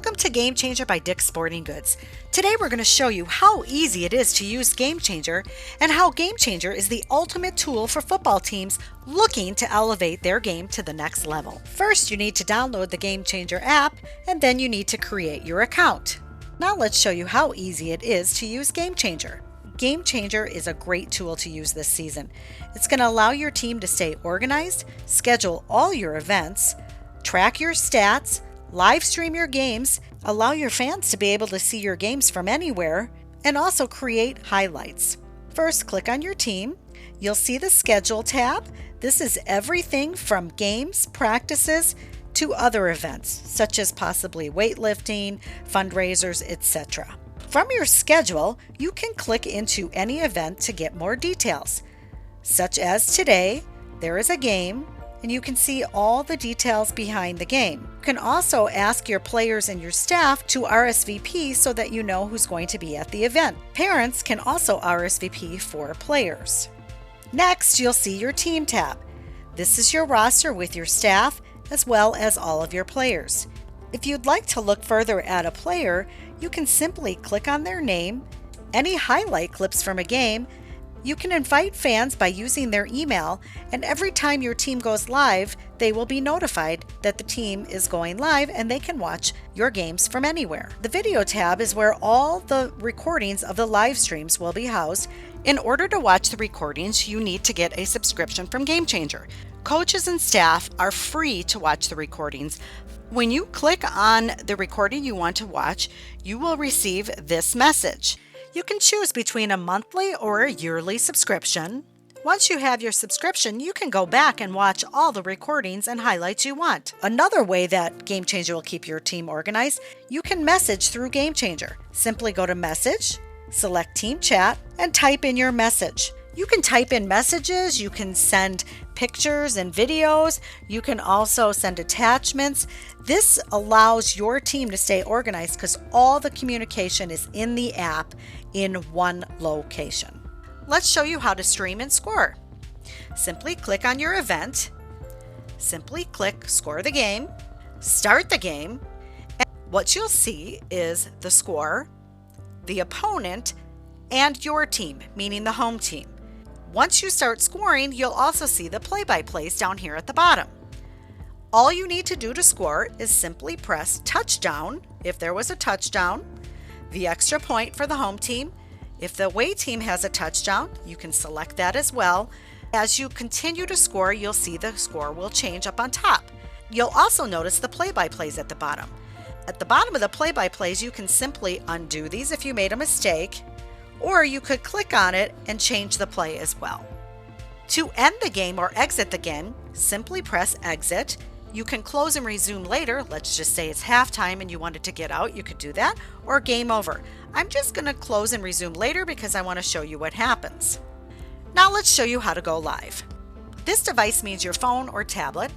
Welcome to Game Changer by Dick's Sporting Goods. Today we're going to show you how easy it is to use Game Changer and how Game Changer is the ultimate tool for football teams looking to elevate their game to the next level. First, you need to download the Game Changer app, and then you need to create your account. Now let's show you how easy it is to use Game Changer. Game Changer is a great tool to use this season. It's going to allow your team to stay organized, schedule all your events, track your stats, live stream your games, allow your fans to be able to see your games from anywhere, and also create highlights. First, click on your team. You'll see the Schedule tab. This is everything from games, practices, to other events, such as possibly weightlifting, fundraisers, etc. From your schedule, you can click into any event to get more details, such as today, there is a game, and you can see all the details behind the game. You can also ask your players and your staff to RSVP so that you know who's going to be at the event. Parents can also RSVP for players. Next, you'll see your Team tab. This is your roster with your staff as well as all of your players. If you'd like to look further at a player, you can simply click on their name, any highlight clips from a game. You can invite fans by using their email, and every time your team goes live, they will be notified that the team is going live and they can watch your games from anywhere. The Video tab is where all the recordings of the live streams will be housed. In order to watch the recordings, you need to get a subscription from Game Changer. Coaches and staff are free to watch the recordings. When you click on the recording you want to watch, you will receive this message. You can choose between a monthly or a yearly subscription. Once you have your subscription, you can go back and watch all the recordings and highlights you want. Another way that Game Changer will keep your team organized, you can message through Game Changer. Simply go to Message, select Team Chat, and type in your message. You can type in messages, you can send pictures and videos, you can also send attachments. This allows your team to stay organized because all the communication is in the app in one location. Let's show you how to stream and score. Simply click on your event, simply click Score the Game, Start the Game, and what you'll see is the score, the opponent, and your team, meaning the home team. Once you start scoring, you'll also see the play-by-plays down here at the bottom. All you need to do to score is simply press touchdown if there was a touchdown, the extra point for the home team. If the away team has a touchdown, you can select that as well. As you continue to score, you'll see the score will change up on top. You'll also notice the play-by-plays at the bottom. At the bottom of the play-by-plays, you can simply undo these if you made a mistake, or you could click on it and change the play as well. To end the game or exit the game, simply press exit. You can close and resume later. Let's just say it's halftime and you wanted to get out, you could do that, or game over. I'm just going to close and resume later because I want to show you what happens. Now let's show you how to go live. This device means your phone or tablet.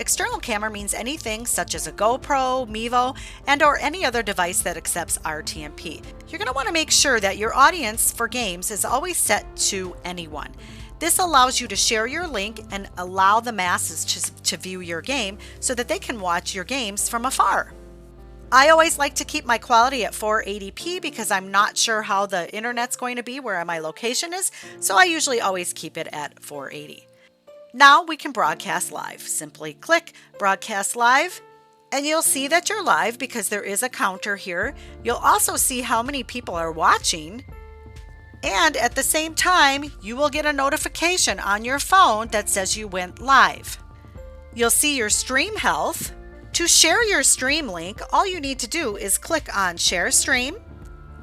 External camera means anything such as a GoPro, Mevo, and or any other device that accepts RTMP. You're going to want to make sure that your audience for games is always set to anyone. This allows you to share your link and allow the masses to view your game so that they can watch your games from afar. I always like to keep my quality at 480p because I'm not sure how the internet's going to be where my location is, so I usually always keep it at 480. Now we can broadcast live. Simply click Broadcast Live, and you'll see that you're live because there is a counter here. You'll also see how many people are watching, and at the same time, you will get a notification on your phone that says you went live. You'll see your stream health. To share your stream link, all you need to do is click on Share Stream,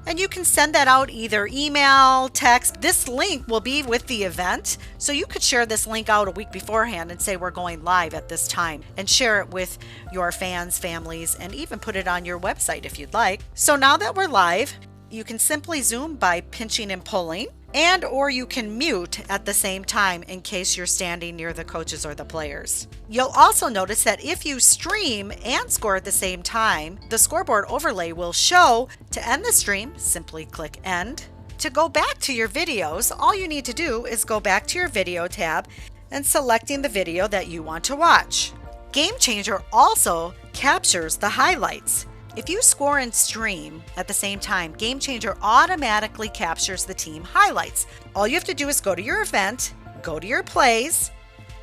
and you can send that out either email, text. This link will be with the event, so you could share this link out a week beforehand and say we're going live at this time and share it with your fans, families, and even put it on your website if you'd like. So now that we're live, you can simply zoom by pinching and pulling, and or you can mute at the same time in case you're standing near the coaches or the players. You'll also notice that if you stream and score at the same time, the scoreboard overlay will show. To end the stream, simply click End. To go back to your videos, all you need to do is go back to your Video tab and selecting the video that you want to watch. Game Changer also captures the highlights. If you score and stream at the same time, GameChanger automatically captures the team highlights. All you have to do is go to your event, go to your plays,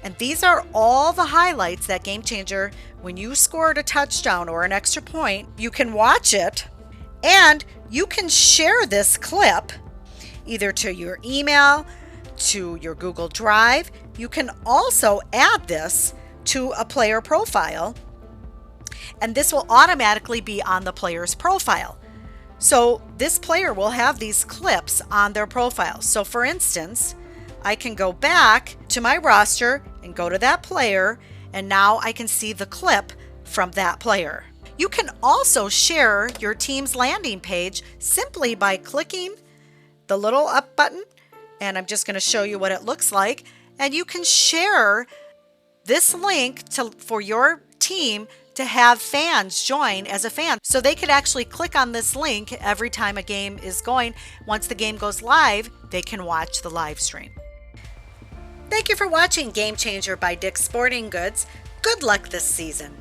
and these are all the highlights that GameChanger, when you scored a touchdown or an extra point, you can watch it and you can share this clip either to your email, to your Google Drive. You can also add this to a player profile, and this will automatically be on the player's profile. So this player will have these clips on their profile. So for instance, I can go back to my roster and go to that player, and now I can see the clip from that player. You can also share your team's landing page simply by clicking the little up button, and I'm just going to show you what it looks like. And you can share this link for your team to have fans join as a fan. So they could actually click on this link every time a game is going. Once the game goes live, they can watch the live stream. Thank you for watching Game Changer by Dick's Sporting Goods. Good luck this season.